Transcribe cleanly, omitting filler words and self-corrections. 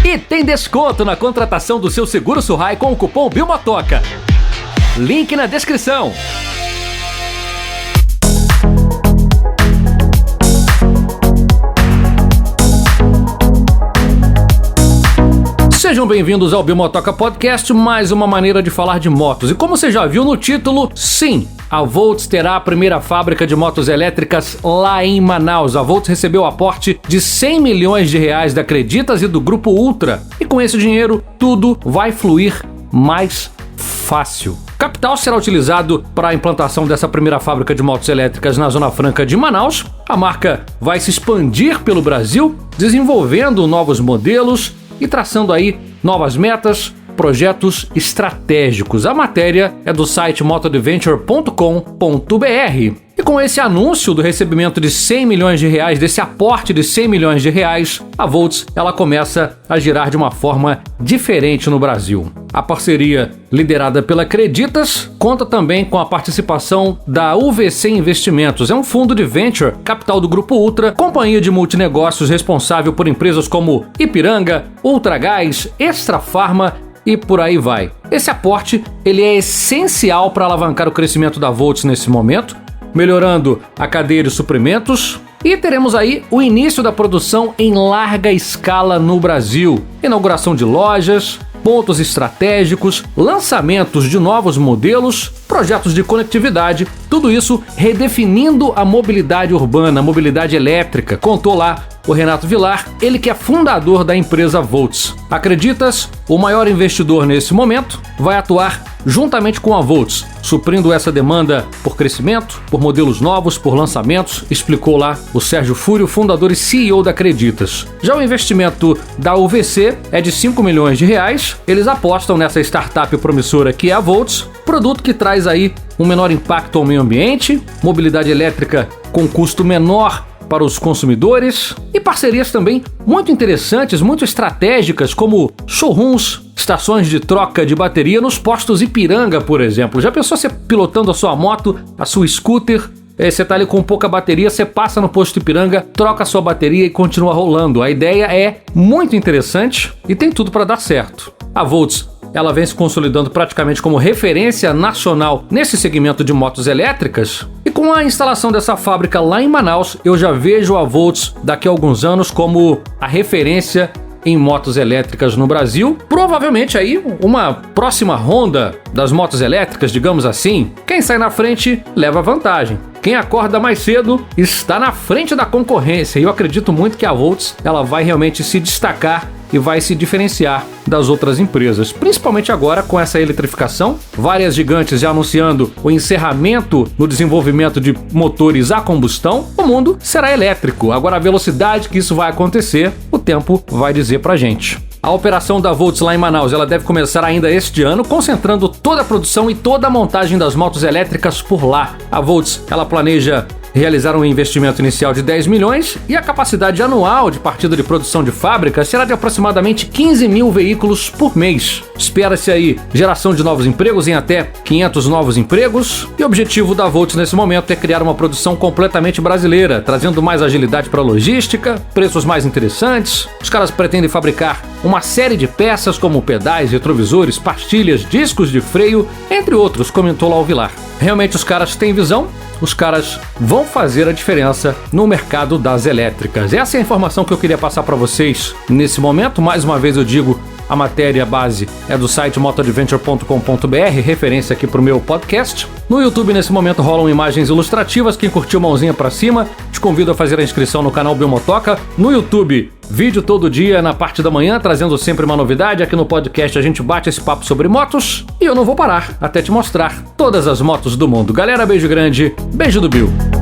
E tem desconto na contratação do seu seguro Surrai com o cupom BILMOTOCA. Link na descrição. Sejam bem-vindos ao Bilmotoca Podcast, mais uma maneira de falar de motos. E como você já viu no título, sim, a Volts terá a primeira fábrica de motos elétricas lá em Manaus. A Volts recebeu o aporte de 100 milhões de reais da Acreditas e do Grupo Ultra. E com esse dinheiro, tudo vai fluir mais fácil. Capital será utilizado para a implantação dessa primeira fábrica de motos elétricas na Zona Franca de Manaus. A marca vai se expandir pelo Brasil, desenvolvendo novos modelos e traçando aí novas metas, projetos estratégicos. A matéria é do site motoadventure.com.br. E com esse anúncio do recebimento de 100 milhões de reais, desse aporte de 100 milhões de reais, a Volts ela começa a girar de uma forma diferente no Brasil. A parceria liderada pela Acreditas conta também com a participação da UVC Investimentos. É um fundo de venture, capital do Grupo Ultra, companhia de multinegócios responsável por empresas como Ipiranga, Ultragás, Extra Farma e por aí vai. Esse aporte ele é essencial para alavancar o crescimento da Volts nesse momento, melhorando a cadeia de suprimentos, e teremos aí o início da produção em larga escala no Brasil. Inauguração de lojas, pontos estratégicos, lançamentos de novos modelos, projetos de conectividade, tudo isso redefinindo a mobilidade urbana, a mobilidade elétrica. Contou lá o Renato Vilar, ele que é fundador da empresa Volts. Acreditas, o maior investidor nesse momento, vai atuar juntamente com a Volts, suprindo essa demanda por crescimento, por modelos novos, por lançamentos, explicou lá o Sérgio Fúrio, fundador e CEO da Acreditas. Já o investimento da UVC é de 5 milhões de reais, eles apostam nessa startup promissora que é a Volts, produto que traz aí um menor impacto ao meio ambiente, mobilidade elétrica com custo menor para os consumidores e parcerias também muito interessantes, muito estratégicas, como showrooms, estações de troca de bateria nos postos Ipiranga, por exemplo. Já pensou você pilotando a sua moto, a sua scooter? Você tá ali com pouca bateria, você passa no posto Ipiranga, troca a sua bateria e continua rolando. A ideia é muito interessante e tem tudo para dar certo. A Volts ela vem se consolidando praticamente como referência nacional nesse segmento de motos elétricas. E com a instalação dessa fábrica lá em Manaus, eu já vejo a Volts daqui a alguns anos como a referência em motos elétricas no Brasil. Provavelmente aí uma próxima Honda das motos elétricas, digamos assim. Quem sai na frente leva vantagem. Quem acorda mais cedo está na frente da concorrência. E eu acredito muito que a Volts ela vai realmente se destacar e vai se diferenciar das outras empresas, principalmente agora com essa eletrificação, várias gigantes já anunciando o encerramento no desenvolvimento de motores a combustão. O mundo será elétrico. Agora a velocidade que isso vai acontecer, o tempo vai dizer pra gente. A operação da Volts lá em Manaus ela deve começar ainda este ano, concentrando toda a produção e toda a montagem das motos elétricas por lá. A Volts ela planeja realizar um investimento inicial de 10 milhões e a capacidade anual de partida de produção de fábrica será de aproximadamente 15 mil veículos por mês. Espera-se aí geração de novos empregos em até 500 novos empregos e o objetivo da Volts nesse momento é criar uma produção completamente brasileira, trazendo mais agilidade para a logística, preços mais interessantes. Os caras pretendem fabricar uma série de peças como pedais, retrovisores, pastilhas, discos de freio, entre outros, comentou lá o Vilar. Realmente os caras têm visão, os caras vão fazer a diferença no mercado das elétricas. Essa é a informação que eu queria passar para vocês nesse momento. Mais uma vez eu digo, a matéria base é do site motoadventure.com.br, referência aqui para o meu podcast. No YouTube nesse momento rolam imagens ilustrativas, quem curtiu mãozinha para cima, te convido a fazer a inscrição no canal Bilmotoca. No YouTube, vídeo todo dia na parte da manhã, trazendo sempre uma novidade. Aqui no podcast a gente bate esse papo sobre motos e eu não vou parar até te mostrar todas as motos do mundo. Galera, beijo grande, beijo do Bill.